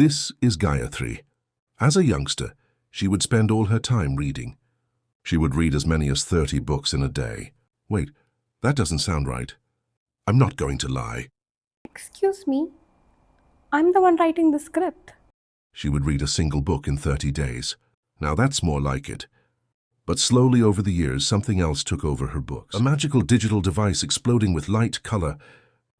This is Gayatri. As a youngster, she would spend all her time reading. She would read as many as 30 books in a day. Wait, that doesn't sound right. I'm not going to lie. Excuse me, I'm the one writing the script. She would read a single book in 30 days. Now that's more like it. But slowly over the years, something else took over her books. A magical digital device exploding with light, color,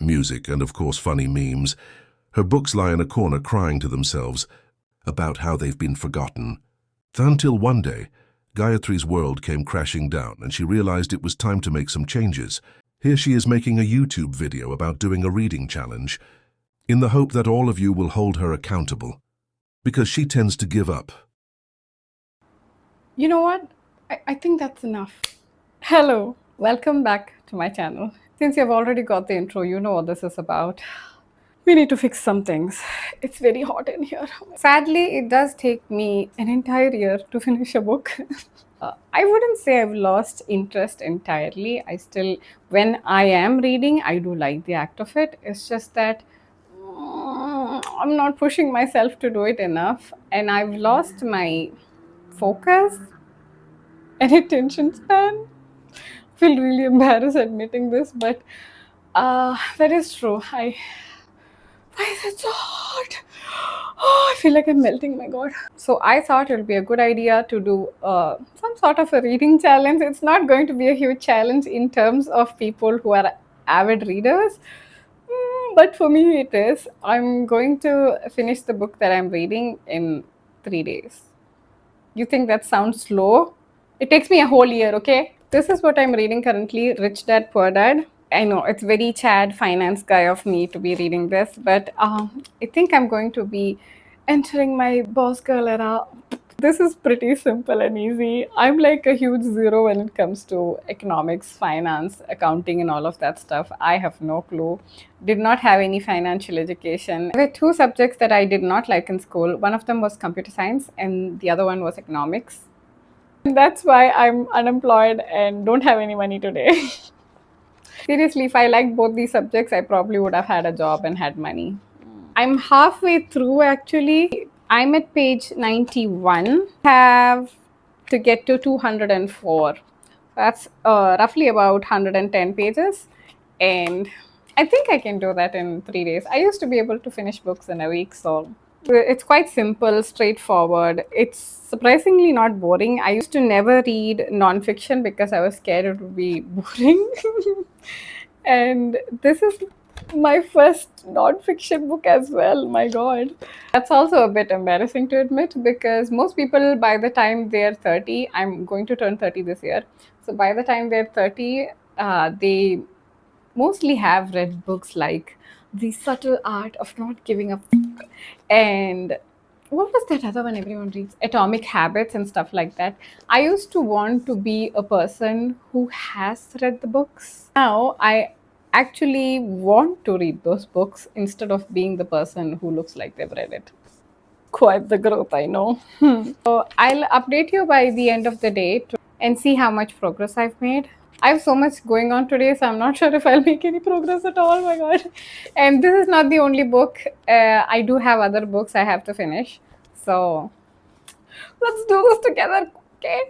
music, and of course funny memes. Her books lie in a corner crying to themselves about how they've been forgotten. Until one day, Gayatri's world came crashing down and she realized it was time to make some changes. Here she is making a YouTube video about doing a reading challenge in the hope that all of you will hold her accountable, because she tends to give up. You know what? I think that's enough. Hello, welcome back to my channel. Since you've already got the intro, you know what this is about. We need to fix some things. It's very hot in here. Sadly, it does take me an entire year to finish a book. I wouldn't say I've lost interest entirely. When I am reading, I do like the act of it. It's just that I'm not pushing myself to do it enough, and I've lost my focus and attention span. I feel really embarrassed admitting this, but that is true. Why is it so hot? Oh, I feel like I'm melting, my god. So I thought it would be a good idea to do some sort of a reading challenge. It's not going to be a huge challenge in terms of people who are avid readers, but for me it is. I'm going to finish the book that I'm reading in 3 days. You think that sounds slow? It takes me a whole year, okay? This is what I'm reading currently, Rich Dad Poor Dad. I know it's very Chad finance guy of me to be reading this, but I think I'm going to be entering my boss girl era. This is pretty simple and easy. I'm like a huge zero when it comes to economics, finance, accounting, and all of that stuff. I have no clue. Did not have any financial education. There were two subjects that I did not like in school. One of them was computer science, and the other one was economics. And that's why I'm unemployed and don't have any money today. Seriously, if I liked both these subjects, I probably would have had a job and had money. I'm halfway through actually. I'm at page 91. Have to get to 204. That's roughly about 110 pages. And I think I can do that in 3 days. I used to be able to finish books in a week, so it's quite simple, straightforward. It's surprisingly not boring. I used to never read non-fiction because I was scared it would be boring. And this is my first non-fiction book as well, my god. That's also a bit embarrassing to admit because most people by the time they're 30, I'm going to turn 30 this year, so by the time they're 30, they mostly have read books like The Subtle Art of Not Giving a F**k and what was that other one everyone reads? Atomic Habits and stuff like that. I used to want to be a person who has read the books. Now I actually want to read those books instead of being the person who looks like they've read it. Quite the growth, I know. So I'll update you by the end of the day and see how much progress I've made. I have so much going on today, so I'm not sure if I'll make any progress at all, my god. And this is not the only book. I do have other books I have to finish. So let's do this together, okay?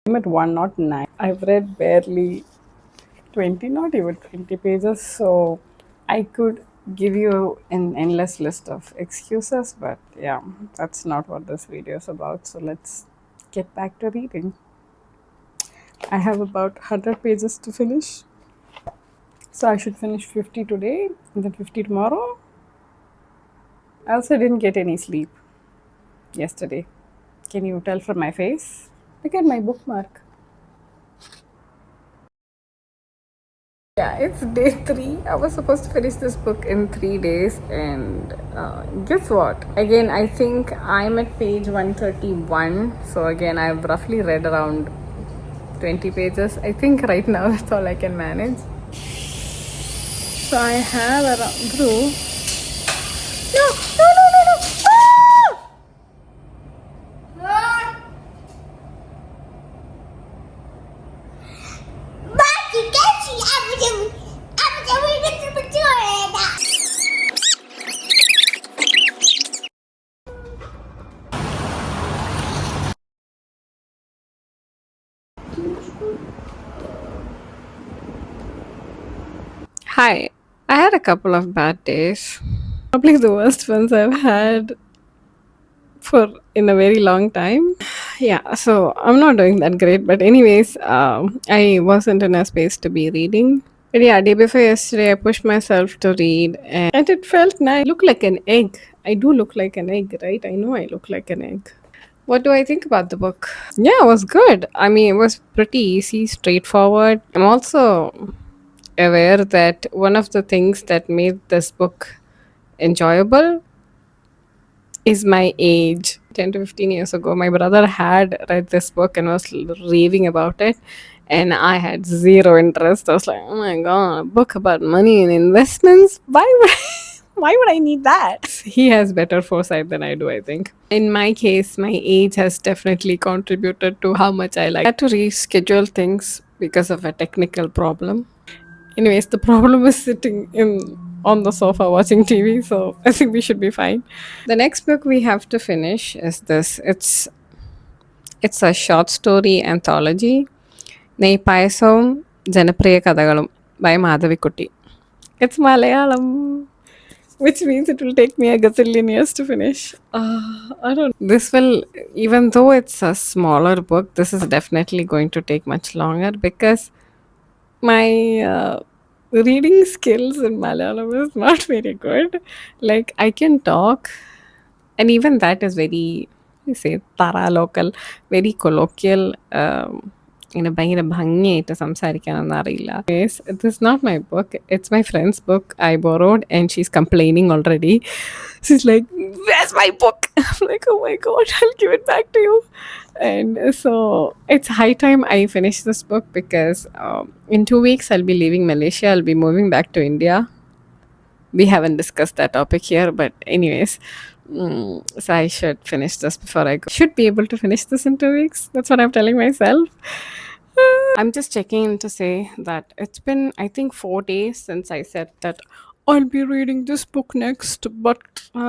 I'm at 109. I've read barely 20, not even 20 pages, so I could give you an endless list of excuses, but yeah, that's not what this video is about. So let's get back to reading. I have about 100 pages to finish, so I should finish 50 today and then 50 tomorrow. I also didn't get any sleep yesterday. Can you tell from my face? Look at my bookmark. Yeah, it's day 3. I was supposed to finish this book in 3 days, and guess what? Again, I think I'm at page 131. So again, I've roughly read around 20 pages. I think right now that's all I can manage. So I have around through. No! Ah! But you can't see everything. Everything we get to Hi. I had a couple of bad days. Probably the worst ones I've had for in a very long time. Yeah, so I'm not doing that great, but anyways, I wasn't in a space to be reading. But yeah, day before yesterday, I pushed myself to read, and it felt nice. I look like an egg. I do look like an egg, right? I know I look like an egg. What do I think about the book? Yeah, it was good. I mean, it was pretty easy, straightforward. I'm also aware that one of the things that made this book enjoyable is my age. 10 to 15 years ago, my brother had read this book and was raving about it. And I had zero interest. I was like, oh my god, a book about money and investments? Why would why would I need that? He has better foresight than I do, I think. In my case, my age has definitely contributed to how much I like. I had to reschedule things because of a technical problem. Anyways, the problem is sitting in on the sofa watching TV, so I think we should be fine. The next book we have to finish is this. It's a short story anthology. നെയ്പായസവും ജനപ്രിയ കഥകളും by Madhavikutty. It's Malayalam, which means it will take me a gazillion years to finish. I don't. This will, even though it's a smaller book, this is definitely going to take much longer because my reading skills in Malayalam is not very good. Like I can talk, and even that is very, you say, tara local, very colloquial. ഇങ്ങനെ ഭയങ്കര ഭംഗിയായിട്ട് സംസാരിക്കാനൊന്നും അറിയില്ല. Yes, this is not my book. It's my friend's book I borrowed, and she's complaining already. She's like, "Where's my book?" I'm like, "Oh my god, I'll give it back to you." And so it's high time I finish this book because in 2 weeks I'll be leaving Malaysia. I'll be moving back to India. We haven't discussed that topic here, but anyways, so I should finish this before I go. Should be able to finish this in 2 weeks. That's what I'm telling myself. I'm just checking in to say that it's been, I think, 4 days since I said that I'll be reading this book next, but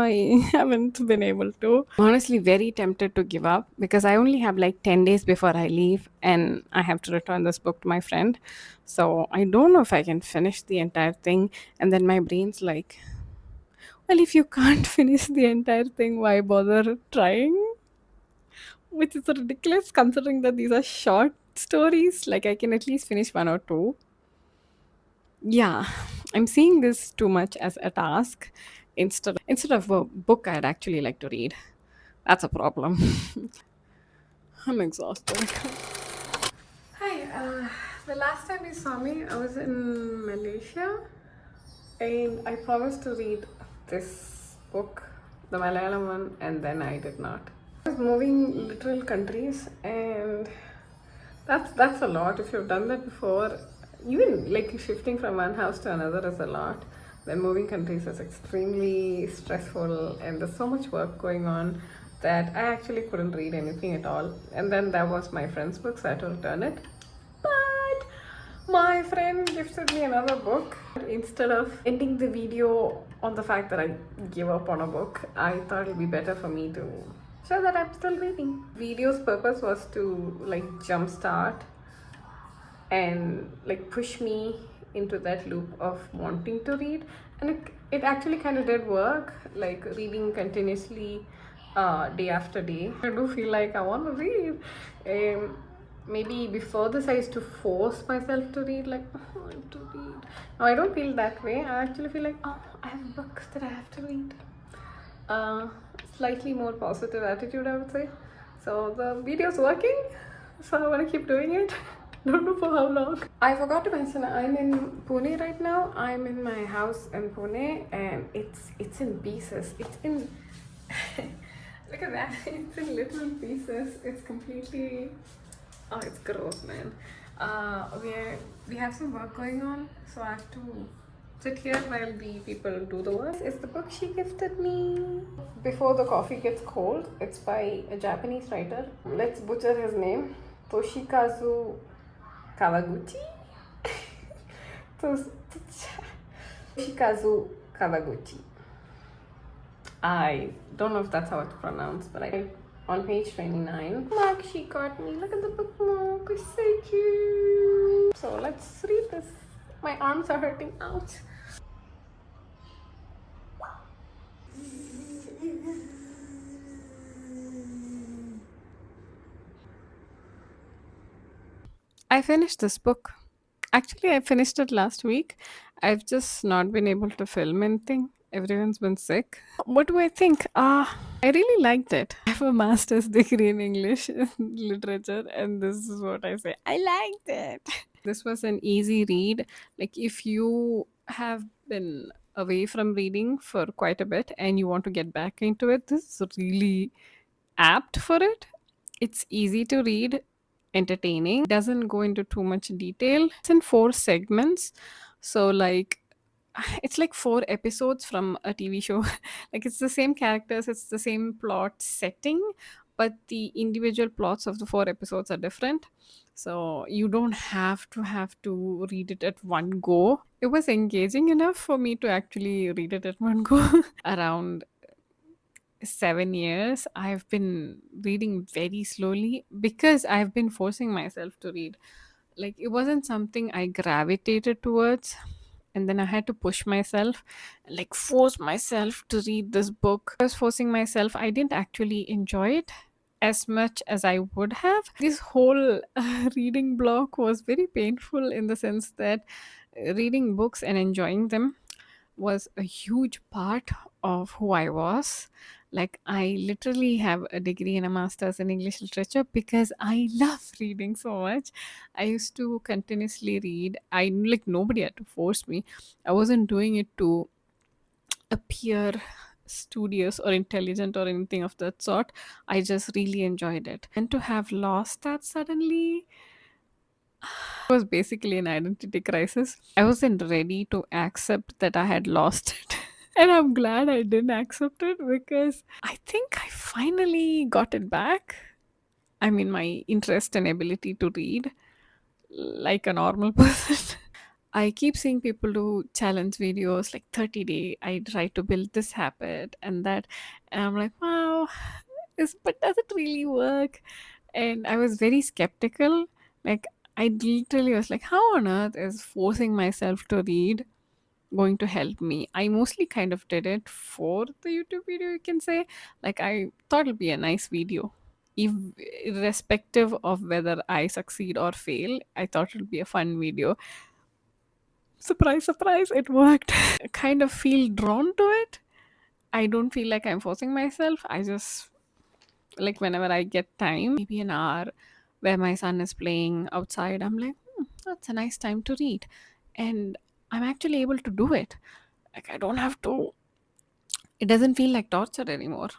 I haven't been able to. Honestly, very tempted to give up because I only have like 10 days before I leave and I have to return this book to my friend. So I don't know if I can finish the entire thing. And then my brain's like, well, if you can't finish the entire thing, why bother trying? Which is ridiculous considering that these are short stories. Like, I can at least finish one or two. Yeah, I'm seeing this too much as a task instead of a book I'd actually like to read. That's a problem. I'm exhausted. Hi, the last time you saw me, I was in Malaysia and I promised to read this book, the Malayalam one, and then I did not. I was moving literal countries, and that's a lot. If you've done that before, even like shifting from one house to another is a lot. Then moving countries is extremely stressful, and there's so much work going on that I actually couldn't read anything at all. And then that was my friend's book, so I had to return it. But my friend gifted me another book. Instead of ending the video on the fact that I give up on a book, I thought it'd be better for me to show that I'm still reading. Video's purpose was to like jumpstart and like push me into that loop of wanting to read, and it actually kind of did work, like reading continuously day after day. I do feel like I want to read. Maybe before this I used to force myself to read, like, oh, I want to read. Now I don't feel that way. I actually feel like, oh, I have books that I have to read. Slightly more positive attitude, I would say. So the video's working, so I want to keep doing it. Don't know for how long. I forgot to mention I'm in Pune right now. I'm in my house in Pune, and it's in pieces. It's in look at that. It's in little pieces. It's completely, oh, it's gross, man. We have some work going on, so I have to sit here while the people do the work. This is the book she gifted me. Before the coffee gets cold. It's by a Japanese writer. Let's butcher his name. Toshikazu Kawaguchi? Toshikazu Kawaguchi. I don't know if that's how it's pronounced, but I on page 29. Mark she got me. Look at the bookmark. It's so cute. So let's read this. My arms are hurting. Ouch. I finished this book. Actually, I finished it last week. I've just not been able to film anything. Everyone's been sick. What do I think? I really liked it. I have a master's degree in English literature, and this is what I say. I liked it. This was an easy read. Like, if you have been away from reading for quite a bit and you want to get back into it, this is really apt for it. It's easy to read, entertaining, doesn't go into too much detail. It's in four segments. So, like, it's like four episodes from a TV show. Like, it's the same characters, it's the same plot setting, but the individual plots of the four episodes are different. So, you don't have to read it at one go. It was engaging enough for me to actually read it at one go. Around 7 years, I've been reading very slowly because I've been forcing myself to read. Like, it wasn't something I gravitated towards, and then I had to push myself, like, force myself to read this book. I was forcing myself, I didn't actually enjoy it as much as I would have. This whole reading block was very painful in the sense that reading books and enjoying them was a huge part of who I was. Like, I literally have a degree and a master's in English literature because I love reading so much. I used to continuously read. I like nobody had to force me. I wasn't doing it to appear studious or intelligent or anything of that sort. I just really enjoyed it. And to have lost that suddenly was basically an identity crisis. I wasn't ready to accept that I had lost it. And I'm glad I didn't accept it because I think I finally got it back. I mean, my interest and ability to read like a normal person. I keep seeing people do challenge videos like 30-day. I try to build this habit and that. And I'm like, wow, but does it really work? And I was very skeptical. Like, I literally was like, how on earth is forcing myself to read going to help me? I mostly kind of did it for the YouTube video, you can say. Like, I thought it'd be a nice video. If, irrespective of whether I succeed or fail, I thought it'll be a fun video. Surprise, surprise, it worked. I kind of feel drawn to it. I don't feel like I'm forcing myself. I just, like, whenever I get time, maybe an hour where my son is playing outside, I'm like, that's a nice time to read. And I'm actually able to do it. Like, I don't have to, it doesn't feel like torture anymore.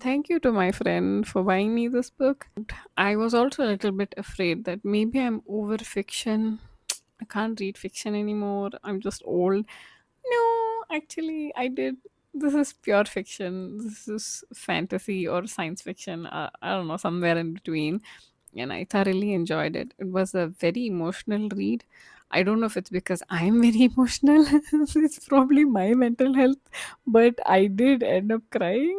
Thank you to my friend for buying me this book. I was also a little bit afraid that maybe I'm over fiction. I can't read fiction anymore. I'm just old. No, actually, I did. This is pure fiction. This is fantasy or science fiction. I don't know, somewhere in between. And I thoroughly enjoyed it. It was a very emotional read. I don't know if it's because I'm very emotional. It's probably my mental health. But I did end up crying.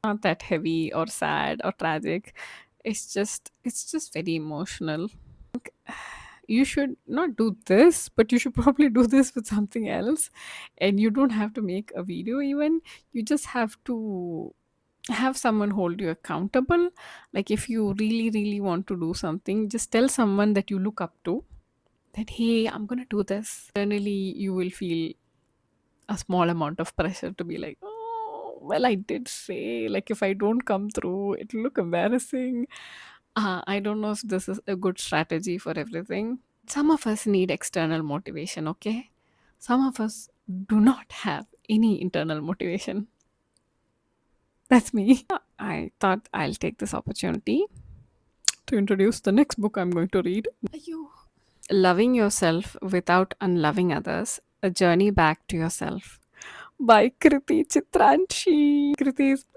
Not that heavy or sad or tragic. It's just very emotional. You should not do this, but you should probably do this with something else. And you don't have to make a video, even. You just have to have someone hold you accountable. Like, if you really, really want to do something, just tell someone that you look up to that, hey, I'm gonna do this. Internally, you will feel a small amount of pressure to be like, oh, well, I did say, like, if I don't come through, it'll look embarrassing. I don't know if this is a good strategy for everything. Some of us need external motivation, okay? Some of us do not have any internal motivation. That's me. I thought I'll take this opportunity to introduce the next book I'm going to read. Ayyo. Loving Yourself Without Unloving Others, A Journey Back to Yourself by Kriti Chitranshi.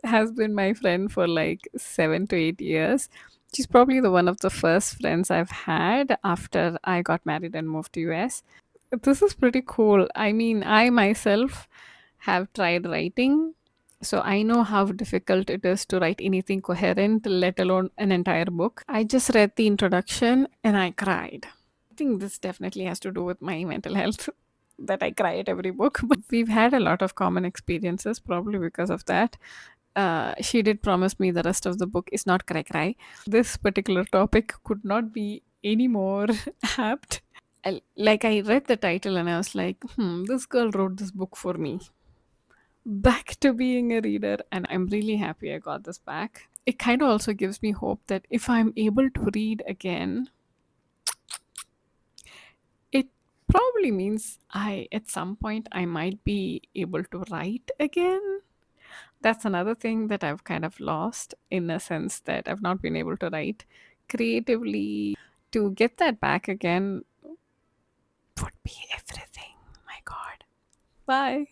Has been my friend for like 7 to 8 years. She's probably the one of the first friends I've had after I got married and moved to US. This is pretty cool. I mean, I myself have tried writing, so I know how difficult it is to write anything coherent, let alone an entire book. I just read the introduction and I cried. I think this definitely has to do with my mental health that I cry at every book. But we've had a lot of common experiences, probably because of that. She did promise me the rest of the book is not cry cry. This particular topic could not be any more apt. Like I read the title and I was like, this girl wrote this book for me. Back to being a reader, and I'm really happy I got this back. It kind of also gives me hope that if I'm able to read again, it probably means I at some point I might be able to write again. That's another thing that I've kind of lost, in a sense that I've not been able to write creatively. To get that back again would be everything. My god. Bye.